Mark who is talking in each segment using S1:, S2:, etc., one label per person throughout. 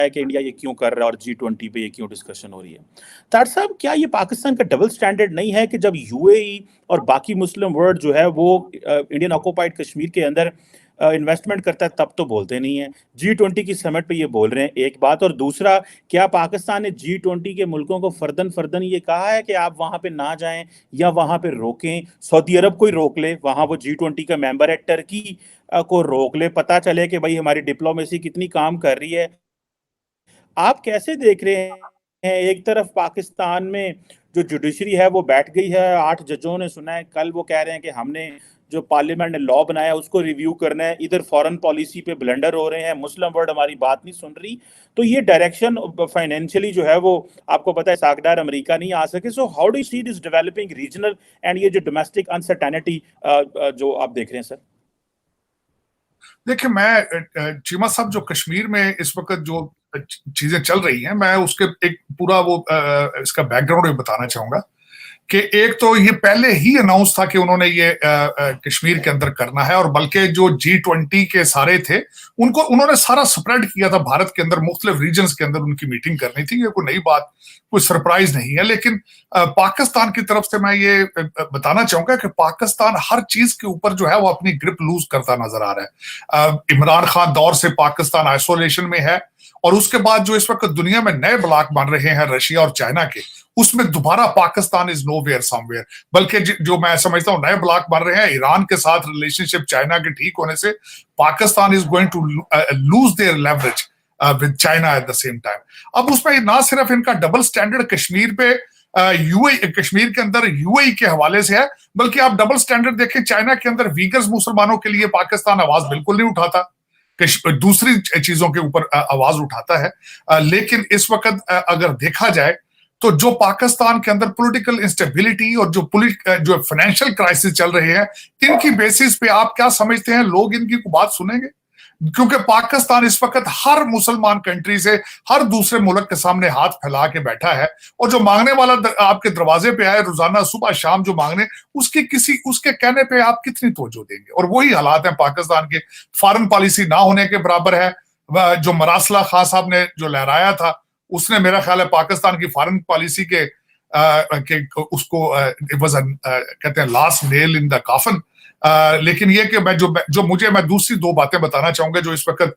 S1: है कि इंडिया ये क्यों कर रहा है और G20 पे ये क्यों डिस्कशन हो रही है। तार साहब, क्या ये पाकिस्तान का डबल स्टैंडर्ड नहीं है कि जब यूएई और बाकी मुस्लिम वर्ल्ड जो है वो इंडियन ऑक्युपाइड कश्मीर के अंदर इन्वेस्टमेंट करता है तब तो बोलते नहीं है, G20 की समिट पे ये बोल रहे हैं, एक बात। और दूसरा, क्या पाकिस्तान ने G20 के मुल्कों को फर्दन फर्दन ये कहा है कि आप वहां पे ना जाएं या वहां पे रोकें? सऊदी अरब को ही रोक ले, वहां वो G20 का मेंबर है, टर्की को रोक ले, पता चले कि भाई हमारी डिप्लोमेसी कितनी काम कर रही है। आप कैसे देख रहे हैं? एक तरफ पाकिस्तान में जो जुडिशरी है वो बैठ गई है, 8 जजों ने सुना है, कल वो कह रहे हैं कि हमने जो पार्लियामेंट ने लॉ बनाया उसको रिव्यू करना है, इधर फॉरेन पॉलिसी पे ब्लंडर हो रहे हैं, मुस्लिम वर्ल्ड हमारी बात नहीं सुन रही। तो ये डायरेक्शन फाइनेंशियली जो है वो आपको पता है सागदार अमेरिका नहीं आ सके। So how do you see this developing regional and ये जो डोमेस्टिक अनसर्टेनिटी जो आप देख रहे हैं सर?
S2: देखिए, मैं चीमा साहब, जो कश्मीर में इस वक्त जो चीजें चल रही हैं, मैं उसके एक पूरा वो इसका बैकग्राउंड भी बताना चाहूंगा कि एक तो ये पहले ही अनाउंस था कि उन्होंने ये कश्मीर के अंदर करना है, और बल्कि जो G20 के सारे थे उनको उन्होंने सारा स्प्रेड किया था भारत के अंदर, मुख्तलिफ रीजन्स के अंदर उनकी मीटिंग करनी थी। ये कोई नई बात, कोई सरप्राइज नहीं है। लेकिन पाकिस्तान की तरफ से मैं ये बताना चाहूंगा कि पाकिस्तान हर चीज के ऊपर जो है वो अपनी ग्रिप लूज करता नजर आ रहा है। इमरान खान दौर से पाकिस्तान आइसोलेशन में है, और उसके बाद जो इस वक्त दुनिया में नए ब्लॉक बन रहे हैं रशिया और चाइना के, उसमें दोबारा पाकिस्तान इज नोवेयर समवेयर। बल्कि जो मैं समझता हूं नए ब्लॉक बन रहे हैं ईरान के साथ, रिलेशनशिप चाइना के ठीक होने से Pakistan is going to lose their leverage with China at the same time. अब उसमें ना सिर्फ इनका डबल स्टैंडर्ड कश्मीर पे यूएई, कश्मीर के अंदर यूएई के हवाले से है, बल्कि आप डबल स्टैंडर्ड देखें चाइना के अंदर वीगर्स मुसलमानों के लिए पाकिस्तान आवाज बिल्कुल नहीं उठाता, दूसरी चीजों के ऊपर आवाज उठाता है। लेकिन इस वक्त अगर देखा जाए तो जो पाकिस्तान के अंदर पॉलिटिकल इंस्टेबिलिटी और जो फाइनेंशियल क्राइसिस चल रहे हैं, इनकी बेसिस पे आप क्या समझते हैं लोग इनकी बात सुनेंगे? क्योंकि पाकिस्तान इस वक्त हर मुसलमान कंट्री से, हर दूसरे मुल्क के सामने हाथ फैला के बैठा है, और जो मांगने वाला आपके दरवाजे पे आए रोजाना सुबह शाम जो मांगने, उसके कहने पे आप कितनी तवज्जो देंगे? और वही हालात हैं पाकिस्तान के। फॉरेन पॉलिसी ना होने के बराबर है। जो मरासला खान साहब ने जो लहराया था, उसने मेरा ख्याल है पाकिस्तान की फॉरेन पॉलिसी के उसको कहते हैं last nail in the coffin. लेकिन ये कि मैं दूसरी दो बातें बताना चाहूंगा जो इस वक्त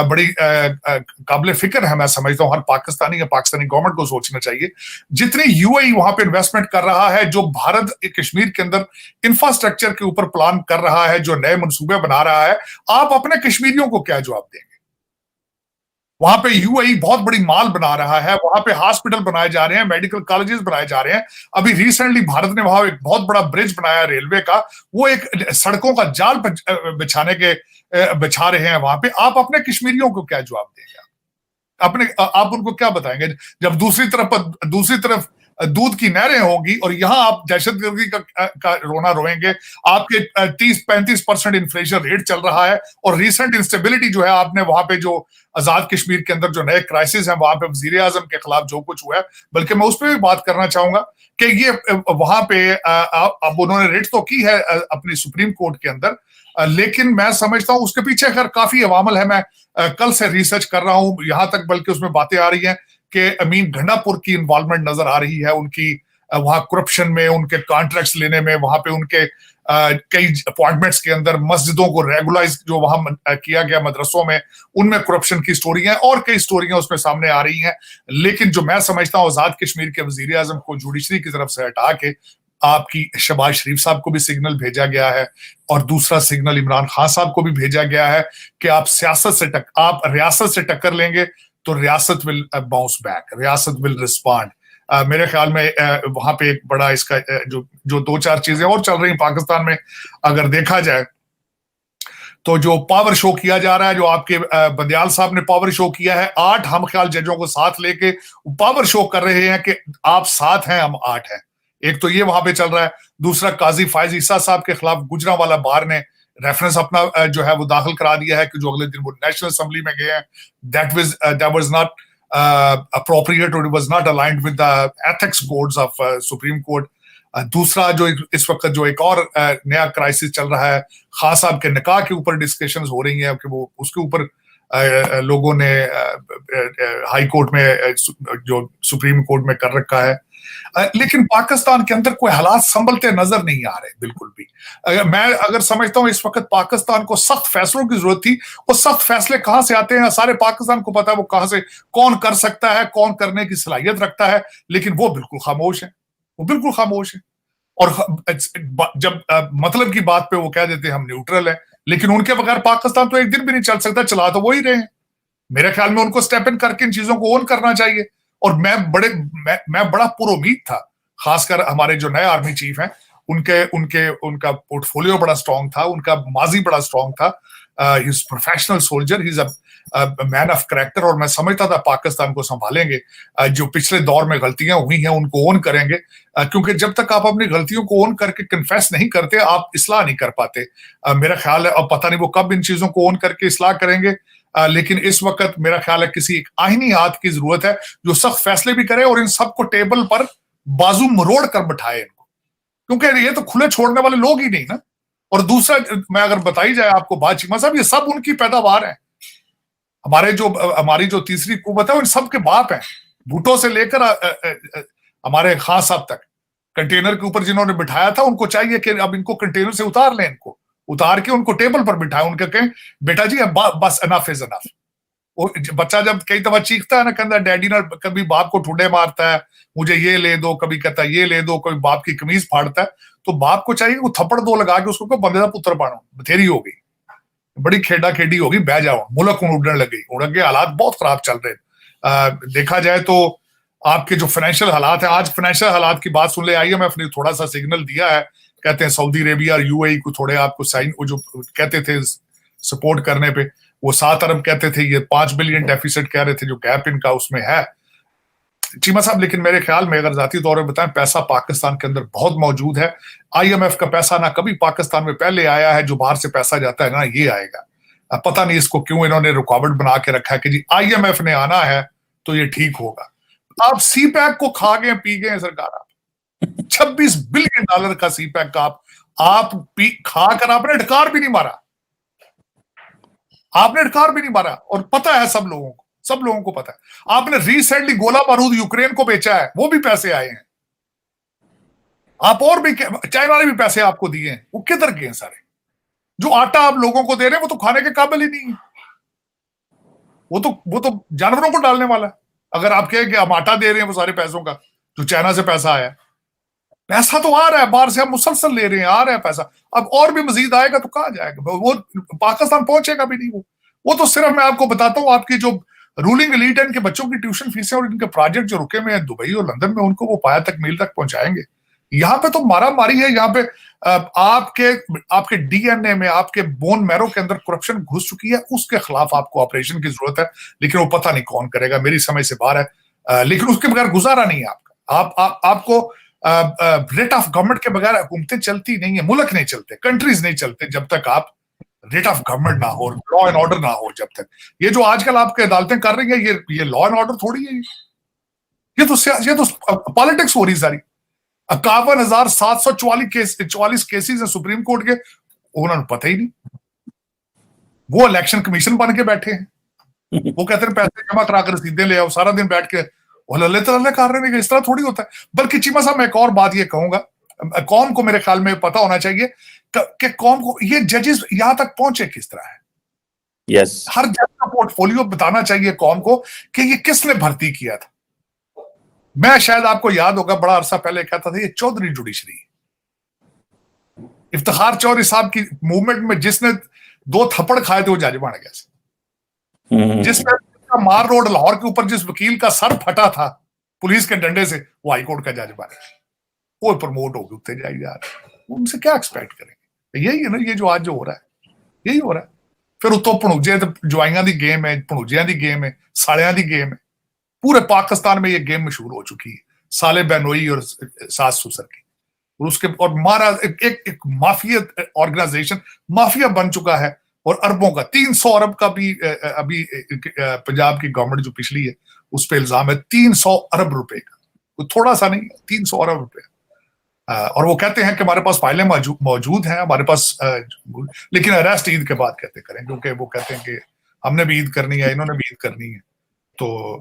S2: बड़ी काबिल फिक्र है, मैं समझता हूं हर पाकिस्तानी या पाकिस्तानी गवर्नमेंट को सोचना चाहिए। जितनी यूएई वहां पे इन्वेस्टमेंट कर रहा है, जो भारत कश्मीर के अंदर इंफ्रास्ट्रक्चर के ऊपर प्लान कर रहा है, जो नए मंसूबे बना रहा है, आप अपने कश्मीरियों को क्या जवाब देंगे? वहां पे यूएई बहुत बड़ी माल बना रहा है, वहां पे हॉस्पिटल बनाए जा रहे हैं, मेडिकल कॉलेजेस बनाए जा रहे हैं। अभी रिसेंटली भारत ने वहां एक बहुत बड़ा ब्रिज बनाया रेलवे का, वो एक सड़कों का जाल बिछा रहे हैं वहां पे। आप अपने कश्मीरियों को क्या जवाब देंगे? आप उनको क्या बताएंगे जब दूसरी तरफ दूध की नहरें होंगी और यहां आप दहशतगर्दी का रोना रोएंगे? आपके 30-35% इन्फ्लेशन रेट चल रहा है, और रिसेंट इंस्टेबिलिटी जो है, आपने वहां पे जो आजाद कश्मीर के अंदर जो नए क्राइसिस हैं, वहां पे वजीर आजम के खिलाफ जो कुछ हुआ है, बल्कि मैं उस पर भी बात करना चाहूंगा कि ये वहां पे अब उन्होंने रेट तो की है अपनी सुप्रीम कोर्ट के अंदर, लेकिन मैं समझता हूं उसके पीछे खैर काफी अवामल है। मैं कल से रिसर्च कर रहा हूं, यहां तक बल्कि उसमें बातें आ रही हैं कि अमीन घंडापुर की इन्वॉल्वमेंट नजर आ रही है उनकी, वहां करप्शन में, उनके कॉन्ट्रैक्ट्स लेने में, वहां पे उनके कई अपॉइंटमेंट्स के अंदर मस्जिदों को रेगुलाइज जो वहां किया गया मदरसों में, उनमें करप्शन की स्टोरियां और कई स्टोरियां उसमें सामने आ रही हैं। लेकिन जो मैं समझता हूं आजाद कश्मीर के वजीर आजम को जुडिशरी की तरफ से हटा के आपकी शहबाज शरीफ साहब को भी सिग्नल भेजा गया है, और दूसरा सिग्नल इमरान खान साहब को भी भेजा गया है कि आप रियासत से टक्कर लेंगे तो रियासत विल बाउंस बैक, रियासत विल रिस्पॉन्ड। मेरे ख्याल में वहां पे एक बड़ा इसका जो दो चार चीजें और चल रही पाकिस्तान में अगर देखा जाए, तो जो पावर शो किया जा रहा है, जो आपके बंदियाल साहब ने पावर शो किया है, 8 हम ख्याल जजों को साथ लेके पावर शो कर रहे हैं कि आप 7 हैं, हम 8 हैं। एक तो ये वहां पे चल रहा है। दूसरा, काजी फायज ईसा साहब के खिलाफ गुजरांवाला बार ने रेफरेंस अपना जो है वो दाखिल करा दिया है कि जो अगले दिन वो नेशनल असेंबली में गए हैं, that was not appropriate or it was not aligned with the ethics codes of Supreme Court। दूसरा, जो इस वक्त जो एक और नया क्राइसिस चल रहा है, खान साहब के निकाह के ऊपर डिस्कशंस हो रही हैं कि वो उसके ऊपर लोगों ने हाई कोर्ट में, जो सुप्रीम कोर्ट में कर रखा है। लेकिन पाकिस्तान के अंदर कोई हालात संभलते नजर नहीं आ रहे बिल्कुल भी। मैं अगर समझता हूं इस वक्त पाकिस्तान को सख्त फैसलों की जरूरत थी, वो सख्त फैसले कहां से आते हैं सारे पाकिस्तान को पता है, वो कहां से कौन कर सकता है, कौन करने की सलाहियत रखता है, लेकिन वो बिल्कुल खामोश है, वो बिल्कुल खामोश है। और जब मतलब की बात पे वो कह देते हैं हम न्यूट्रल है, लेकिन उनके बगैर पाकिस्तान तो एक दिन भी नहीं चल सकता, चला तो वो ही रहे हैं। मेरे ख्याल में उनको स्टेप इन करके इन चीजों को ओन करना चाहिए। और मैं बड़ा पुरोमीद था, खासकर हमारे जो नए आर्मी चीफ हैं, उनका पोर्टफोलियो बड़ा स्ट्रांग था, उनका माजी बड़ा स्ट्रांग था। He is professional soldier, he is a man of character, और मैं समझता था पाकिस्तान को संभालेंगे। जो पिछले दौर में गलतियां हुई हैं उनको ओन करेंगे, क्योंकि जब तक आप अपनी गलतियों को ओन करके कन्फेस नहीं करते, आप इस्लाह नहीं कर पाते। मेरा ख्याल है, अब पता नहीं वो कब इन चीजों को ओन करके इस्लाह करेंगे, लेकिन इस वक्त मेरा ख्याल है किसी एक आईनी हाथ की जरूरत है जो सख्त फैसले भी करे और इन सबको टेबल पर बाजू मरोड़ कर बिठाए इनको, क्योंकि ये तो खुले छोड़ने वाले लोग ही नहीं ना। और दूसरा, मैं अगर बताई जाए आपको बात, चीमा साहब, ये सब उनकी पैदावार है। हमारी जो तीसरी कुव्वत है उन सब के बाप है। भुट्टो से लेकर हमारे खान साहब तक कंटेनर के ऊपर जिन्होंने बिठाया था, उनको चाहिए कि अब इनको कंटेनर से उतार लें, इनको उतार के उनको टेबल पर बिठाएं, उनके कहें बेटा जी अब बस इनफ इज इनफ। वो बच्चा जब कई दफा चीखता है ना, कहता डैडी ना, कभी बाप को ठुडे मारता है, मुझे ये ले दो, कभी कहता है ये ले दो, कभी बाप की कमीज फाड़ता है, तो बाप को चाहिए वो थप्पड़ दो लगा के उसको बंदे का पुत्र बानो, बथेरी हो गई, बड़ी खेड़ा खेडी होगी, बह जाओ, मुल्क उड़ने लगी, उड़ के हालात बहुत खराब चल रहे। देखा जाए तो आपके जो फाइनेंशियल हालात है, आज फाइनेंशियल हालात की बात सुन ले, IMF ने थोड़ा सा सिग्नल दिया है, कहते हैं सऊदी अरेबिया और UAE को थोड़े आपको साइन, वो जो कहते थे सपोर्ट करने पे, वो 7 अरब कहते थे, ये 5 बिलियन डेफिसिट कह रहे थे, जो गैप इनका उसमें है चीमा साहब। लेकिन मेरे ख्याल में अगर जाती तौर पर बताएं, पैसा पाकिस्तान के अंदर बहुत मौजूद है। IMF का पैसा ना कभी पाकिस्तान में पहले आया है, जो बाहर से पैसा जाता है ना ये आएगा। पता नहीं इसको क्यों इन्होंने रुकावट बना के रखा है कि जी IMF ने आना है तो ये ठीक होगा। आप CPEC को खा गए, पी गए सरकार, 26 बिलियन डॉलर का CPEC का आप खाकर आपने ढकार भी नहीं मारा, आपने ढकार भी नहीं मारा। और पता है सब लोगों को पता है, आपने रिसेंटली गोला बारूद यूक्रेन को बेचा है, वो भी पैसे आए हैं आप, और भी चाइना ने भी पैसे आपको दिए हैं, वो किधर गए सारे? जो आटा आप लोगों को दे रहे हैं वो तो खाने के काबिल ही नहीं है, वो तो जानवरों को डालने वाला है। अगर आप कहें कि हम आटा दे रहे हैं वो सारे पैसों का, जो चाइना से पैसा आया, पैसा तो आ रहा है बाहर से, हम मुसलसल ले रहे हैं, आ रहा है पैसा, अब और भी मजीद आएगा तो कहां जाएगा वो? पाकिस्तान पहुंचेगा भी नहीं वो तो सिर्फ मैं आपको बताता हूं, आपकी जो रूलिंग एलीट है, इनके बच्चों की ट्यूशन फीसें और इनके प्रोजेक्ट जो रुके हुए हैं दुबई और लंदन में, उनको वो पाया तक मील तक पहुंचाएंगे। यहाँ पे तो मारा मारी है, यहाँ पे आपके DNA में, आपके बोन मैरो के अंदर करप्शन घुस चुकी है, उसके खिलाफ आपको ऑपरेशन की जरूरत है, लेकिन वो पता नहीं कौन करेगा, मेरी समझ से बाहर है। लेकिन उसके बगैर गुजारा नहीं है आपका। आपको रेट ऑफ गवर्नमेंट के बगैर हुकूमतें चलती नहीं है, मुल्क नहीं चलते, कंट्रीज नहीं चलते जब तक आप रेट ऑफ गवर्नमेंट ना हो, लॉ एंड ऑर्डर ना हो। जब तक ये जो आजकल आपके अदालतें कर रही है, ये लॉ एंड ऑर्डर थोड़ी है, ये तो पॉलिटिक्स हो रही सारी। 51,744 केसेस है सुप्रीम कोर्ट के, उन्होंने पता ही नहीं, वो इलेक्शन कमीशन बन के बैठे हैं, वो कहते हैं पैसे जमा करा कर रसीदें ले आओ, सारा दिन बैठ के लल्ले तल्ले कर रहे हैं। इस तरह थोड़ी होता है। बल्कि चीमा साहब मैं एक और बात ये कहूंगा, कौम को मेरे ख्याल में पता होना चाहिए कि कौम को ये जजेस यहां तक पहुंचे किस तरह है।
S1: यस,
S2: हर जज का पोर्टफोलियो बताना चाहिए कौम को कि ये किसने भर्ती किया था। मैं शायद आपको याद होगा, बड़ा अरसा पहले कहता था ये चौधरी जुडिशरी, इफ्तिखार चौधरी साहब की मूवमेंट में जिसने 2 थप्पड़ खाए थे वो जज बन गया। जिसने मार रोड लाहौर के ऊपर जिस वकील का सर फटा था पुलिस के डंडे से, वो हाईकोर्ट का जज बन गया, वो प्रमोट हो उठते जाए जा रहे, उनसे क्या एक्सपेक्ट करेंगे? यही है ना, ये जो आज जो हो रहा है यही हो रहा है। फिर उतो भणूजे जवाइयां दी गेम है, भणूजियां दी गेम है, सालियां दी गेम है। पूरे पाकिस्तान में ये गेम मशहूर हो चुकी है, साले बहनोई और सास ससुर की। और उसके और मारा एक माफिया ऑर्गेनाइजेशन, माफिया बन चुका है, और अरबों का 300 अरब का भी अभी पंजाब की गवर्नमेंट जो पिछली है उस पर इल्जाम है, 300 अरब रुपए का, थोड़ा सा नहीं, 300 अरब रुपए। और वो कहते हैं कि हमारे पास फाइलें मौजूद हैं, हमारे पास, लेकिन अरेस्ट ईद के बाद कहते करें, क्योंकि वो कहते हैं कि हमने भी ईद करनी है, इन्होंने भी ईद करनी है। तो